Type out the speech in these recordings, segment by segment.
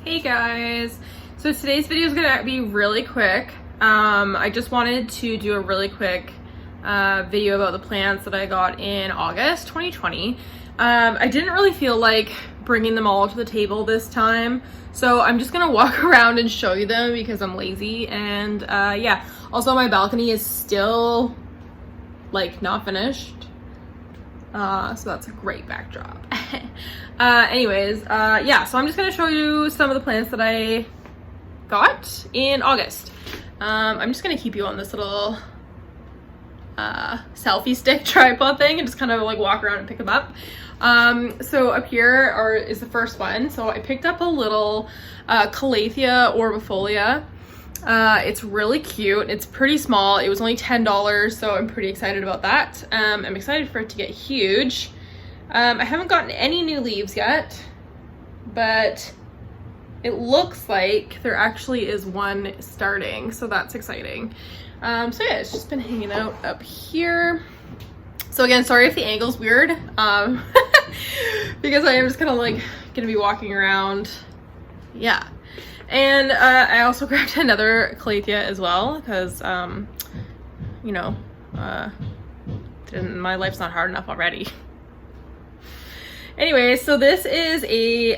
Hey guys, so today's video is gonna be really quick. I just wanted to do a really quick video about the plants that I got in August 2020. I didn't really feel like bringing them all to the table this time, so I'm just gonna walk around and show you them because I'm lazy. And yeah, also my balcony is still like not finished, so that's a great backdrop. Anyways, yeah, so I'm just gonna show you some of the plants that I got in August. I'm just gonna keep you on this little selfie stick tripod thing and just kind of like walk around and pick them up. So up here is the first one. So I picked up a little Calathea orbifolia. It's really cute. It's pretty small. It was only $10, so I'm pretty excited about that. I'm excited for it to get huge. I haven't gotten any new leaves yet, but it looks like there actually is one starting, so that's exciting. So yeah, it's just been hanging out up here. So again, sorry if the angle's weird, because I am just kind of like gonna be walking around. Yeah. And I also grabbed another Calathea as well because, you know, my life's not hard enough already. Anyway, so this is a,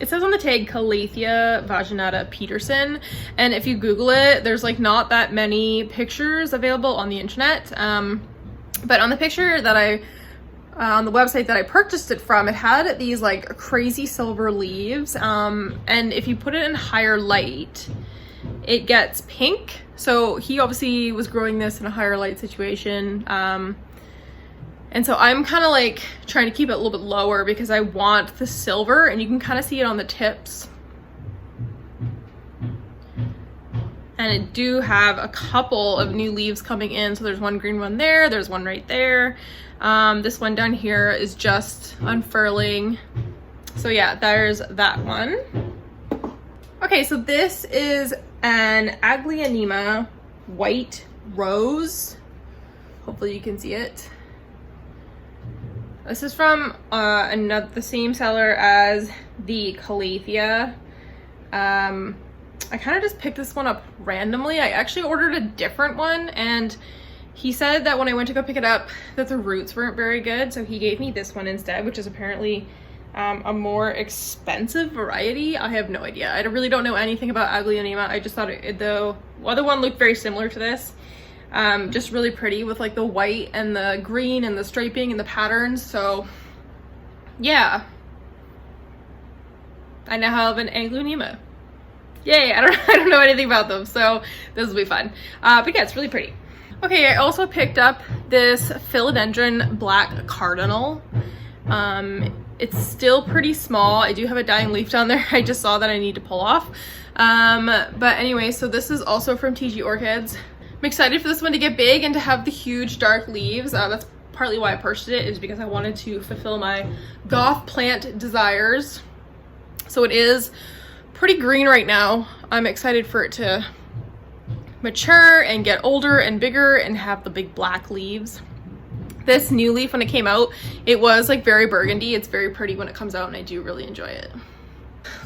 it says on the tag Calathea vaginata Peterson, and if you Google it, there's like not that many pictures available on the internet, but on the picture that on the website that I purchased it from, it had these like crazy silver leaves, and if you put it in higher light, it gets pink. So he obviously was growing this in a higher light situation, and so I'm kind of like trying to keep it a little bit lower because I want the silver, and you can kind of see it on the tips. And it do have a couple of new leaves coming in. So there's one green one there, there's one right there. This one down here is just unfurling. So yeah, there's that one. Okay, so this is an Aglaonema white rose. Hopefully you can see it. This is from the same seller as the Calathea. I kind of just picked this one up randomly. I actually ordered a different one, and he said that when I went to go pick it up that the roots weren't very good, so he gave me this one instead, which is apparently a more expensive variety. I have no idea. I really don't know anything about Aglaonema. I just thought the other one looked very similar to this. Just really pretty with like the white and the green and the striping and the patterns. So yeah, I now have an Aglaonema. Yay! I don't know anything about them, so this will be fun. But yeah, it's really pretty. Okay, I also picked up this philodendron black cardinal. It's still pretty small. I do have a dying leaf down there. I just saw that I need to pull off. But anyway, so this is also from TG Orchids. I'm excited for this one to get big and to have the huge dark leaves. That's partly why I purchased it, is because I wanted to fulfill my goth plant desires. So it is pretty green right now. I'm excited for it to mature and get older and bigger and have the big black leaves. This new leaf, when it came out, it was like very burgundy. It's very pretty when it comes out, and I do really enjoy it.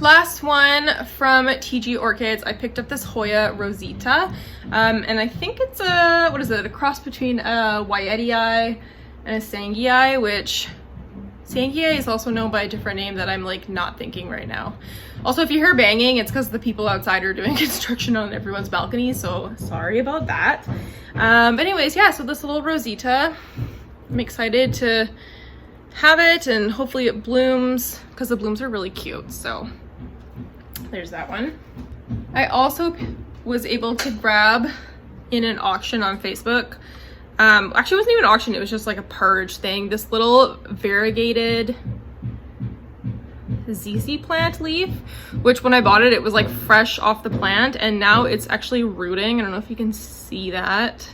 Last one from TG Orchids, I picked up this Hoya Rosita, and I think it's a, what is it, a cross between a Wyetii and a Sangii, which Sangii is also known by a different name that I'm like not thinking right now. Also, if you hear banging, it's because the people outside are doing construction on everyone's balcony, so sorry about that. But anyways, yeah, so this little Rosita, I'm excited to have it, and hopefully it blooms because the blooms are really cute. So there's that one. I also was able to grab in an auction on Facebook. Actually, it wasn't even an auction, it was just like a purge thing. This little variegated ZZ plant leaf, which when I bought it, it was like fresh off the plant, and now it's actually rooting. I don't know if you can see that,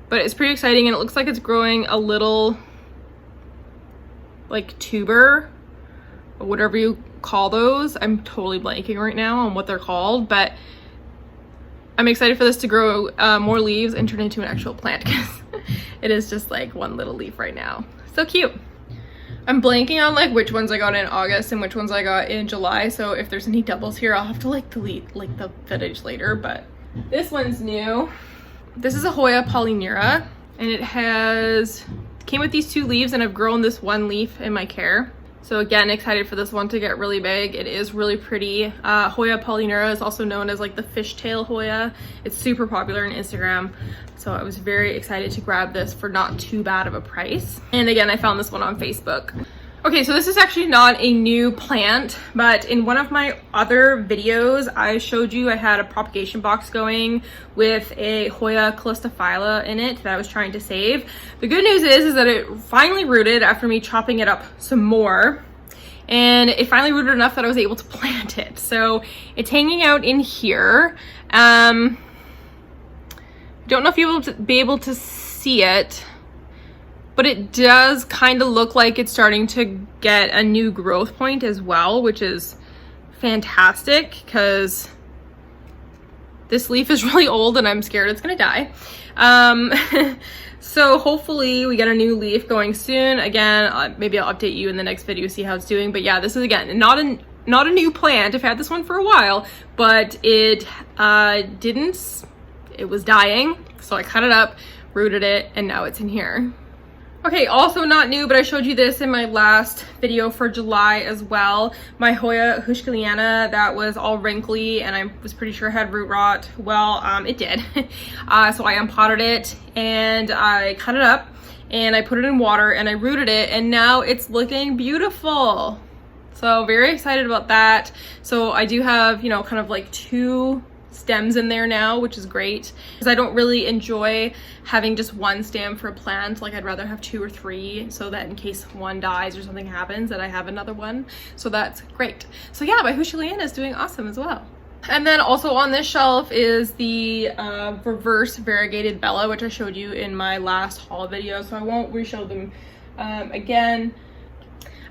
but it's pretty exciting, and it looks like it's growing a little like tuber or whatever you call those. I'm totally blanking right now on what they're called, but I'm excited for this to grow more leaves and turn into an actual plant because it is just like one little leaf right now. So cute. I'm blanking on like which ones I got in August and which ones I got in July, so if there's any doubles here, I'll have to like delete like the footage later, but this one's new. This is a Hoya Polynera, and it came with these 2 leaves, and I've grown this 1 leaf in my care. So again, excited for this one to get really big. It is really pretty. Hoya Polynera is also known as like the fishtail Hoya. It's super popular on Instagram. So I was very excited to grab this for not too bad of a price. And again, I found this one on Facebook. Okay, so this is actually not a new plant, but in one of my other videos, I showed you I had a propagation box going with a Hoya calistophylla in it that I was trying to save. The good news is that it finally rooted after me chopping it up some more, and it finally rooted enough that I was able to plant it. So it's hanging out in here. Don't know if you'll be able to see it, but it does kind of look like it's starting to get a new growth point as well, which is fantastic because this leaf is really old and I'm scared it's gonna die. So hopefully we get a new leaf going soon. Again, maybe I'll update you in the next video, see how it's doing. But yeah, this is again not a new plant. I've had this one for a while, but it it was dying, so I cut it up, rooted it, and now it's in here. Okay, also not new, but I showed you this in my last video for July as well. My Hoya Hushkaliana that was all wrinkly and I was pretty sure had root rot. Well, it did. So I unpotted it and I cut it up and I put it in water and I rooted it, and now it's looking beautiful. So very excited about that. So I do have, you know, kind of like 2 stems in there now, which is great because I don't really enjoy having just 1 stem for a plant. Like I'd rather have 2 or 3 so that in case one dies or something happens that I have another one. So that's great. So yeah, my Hushkaliana is doing awesome as well. And then also on this shelf is the reverse variegated Bella, which I showed you in my last haul video, so I won't re-show them again.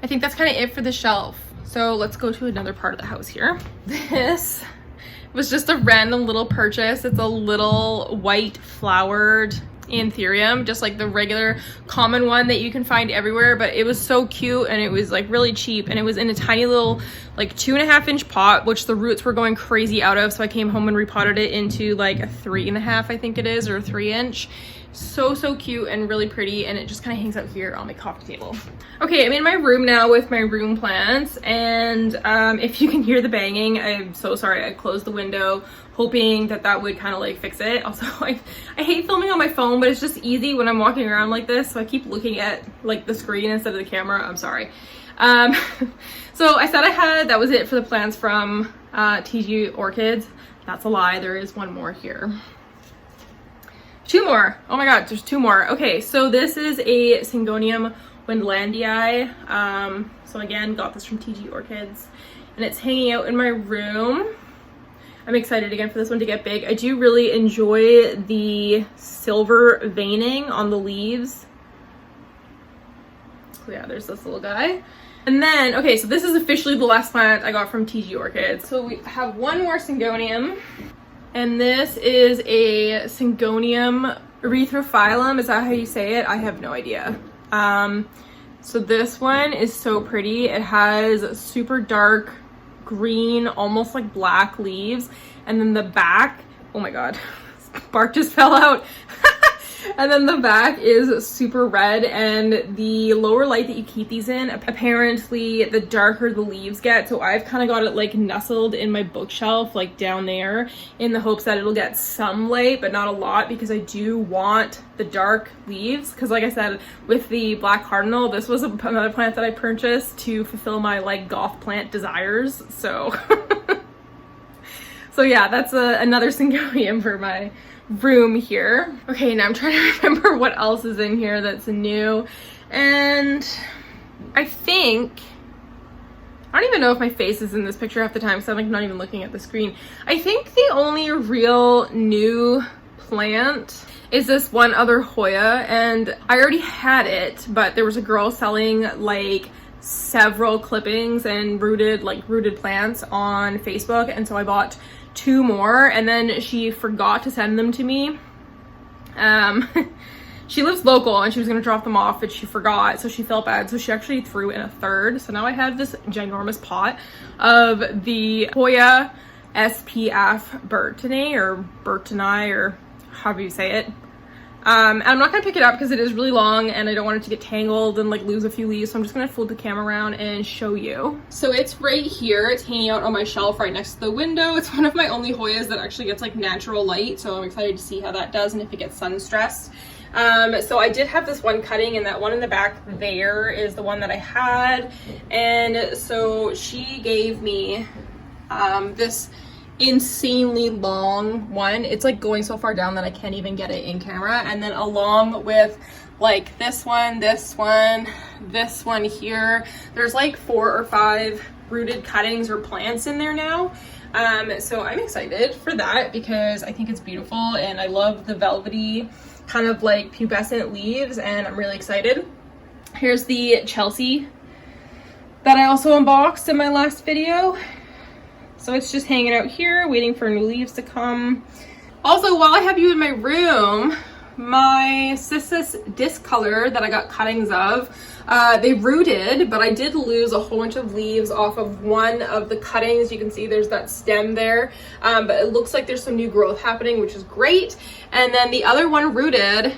I think that's kind of it for the shelf. So let's go to another part of the house here. This was just a random little purchase. It's a little white flowered anthurium, just like the regular common one that you can find everywhere, but it was so cute and it was like really cheap, and it was in a tiny little like 2.5-inch pot, which the roots were going crazy out of, so I came home and repotted it into like a 3.5, I think it is, or a 3-inch. So cute and really pretty, and it just kind of hangs out here on my coffee table. Okay, I'm in my room now with my room plants, and if you can hear the banging, I'm so sorry. I closed the window hoping that that would kind of like fix it. Also, I hate filming on my phone, but it's just easy when I'm walking around like this, so I keep looking at like the screen instead of the camera. I'm sorry. So I said that was it for the plants from TG Orchids. That's a lie. There is one more here. 2 more. Oh my god, there's 2 more. Okay, so this is a Syngonium Wendlandii. So again, got this from TG Orchids, and it's hanging out in my room. I'm excited again for this one to get big. I do really enjoy the silver veining on the leaves. So yeah, there's this little guy. And then, okay, so this is officially the last plant I got from TG Orchids. So we have one more Syngonium. And this is a Syngonium erythrophyllum. Is that how you say it? I have no idea. So this one is so pretty. It has super dark green, almost like black leaves. And then the back, oh my god, bark just fell out. And then the back is super red, and the lower light that you keep these in, apparently the darker the leaves get. So I've kind of got it like nestled in my bookshelf, like down there, in the hopes that it'll get some light, but not a lot, because I do want the dark leaves. Because like I said, with the black cardinal, this was another plant that I purchased to fulfill my like goth plant desires. So, so yeah, that's another Syngonium for my room here. Okay, now I'm trying to remember what else is in here that's new, and I think, I don't even know if my face is in this picture half the time, so I'm like not even looking at the screen. I think the only real new plant is this one other Hoya, and I already had it, but there was a girl selling like several clippings and rooted plants on Facebook, and so I bought 2 more, and then she forgot to send them to me. she lives local and she was gonna drop them off, but she forgot, so she felt bad, so she actually threw in a third. So now I have this ginormous pot of the Hoya SPF Bertinae or Bertinae, or however you say it. And I'm not gonna pick it up because it is really long and I don't want it to get tangled and like lose a few leaves, so I'm just gonna flip the camera around and show you. So it's right here, it's hanging out on my shelf right next to the window. It's one of my only Hoyas that actually gets like natural light, so I'm excited to see how that does and if it gets sun stressed. So I did have this one cutting, and that one in the back there is the one that I had, and so she gave me this insanely long one. It's like going so far down that I can't even get it in camera, and then along with like this one here, there's like 4 or 5 rooted cuttings or plants in there now. So I'm excited for that because I think it's beautiful and I love the velvety kind of like pubescent leaves, and I'm really excited. Here's the Chelsea that I also unboxed in my last video. So it's just hanging out here, waiting for new leaves to come. Also, while I have you in my room, my Cissus discolor that I got cuttings of, they rooted, but I did lose a whole bunch of leaves off of one of the cuttings. You can see there's that stem there, but it looks like there's some new growth happening, which is great. And then the other one rooted,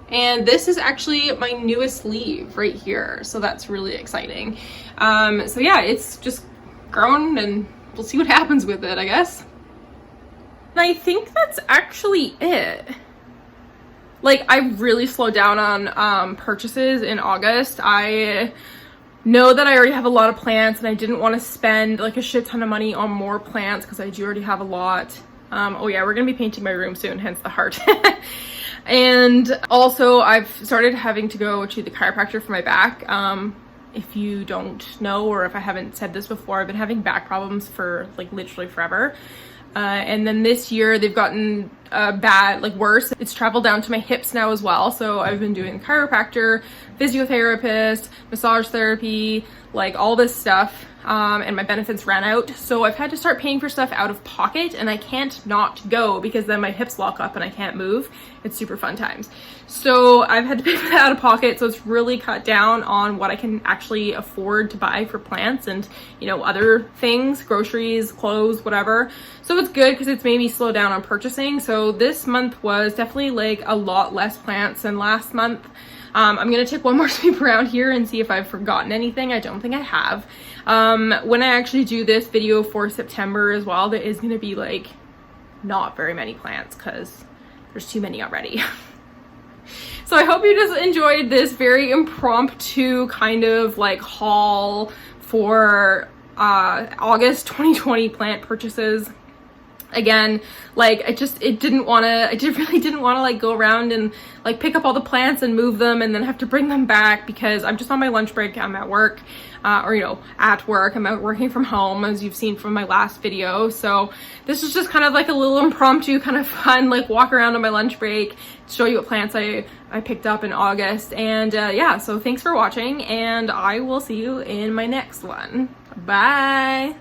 and this is actually my newest leaf right here. So that's really exciting. So yeah, it's just grown and we'll see what happens with it, I guess. And I think that's actually it. Like, I really slowed down on purchases in August. I know that I already have a lot of plants and I didn't want to spend like a shit ton of money on more plants because I do already have a lot. Oh yeah, we're gonna be painting my room soon, hence the heart. And also I've started having to go to the chiropractor for my back. If you don't know, or if I haven't said this before, I've been having back problems for like literally forever. And then this year they've gotten bad, like worse. It's traveled down to my hips now as well. So I've been doing chiropractor, physiotherapist, massage therapy, like all this stuff. And my benefits ran out. So I've had to start paying for stuff out of pocket, and I can't not go because then my hips lock up and I can't move. It's super fun times. So I've had to pay for that out of pocket. So it's really cut down on what I can actually afford to buy for plants and, you know, other things, groceries, clothes, whatever. So it's good because it's made me slow down on purchasing. So this month was definitely like a lot less plants than last month. I'm gonna take one more sweep around here and see if I've forgotten anything. I don't think I have. When I actually do this video for September as well, there is gonna be like not very many plants because there's too many already. So I hope you just enjoyed this very impromptu kind of like haul for August 2020 plant purchases. Again, like I really didn't want to like go around and like pick up all the plants and move them and then have to bring them back because I'm just on my lunch break. I'm at work, or you know, at work. I'm out working from home, as you've seen from my last video. So this is just kind of like a little impromptu kind of fun, like walk around on my lunch break, show you what plants I picked up in August. And yeah, so thanks for watching, and I will see you in my next one. Bye.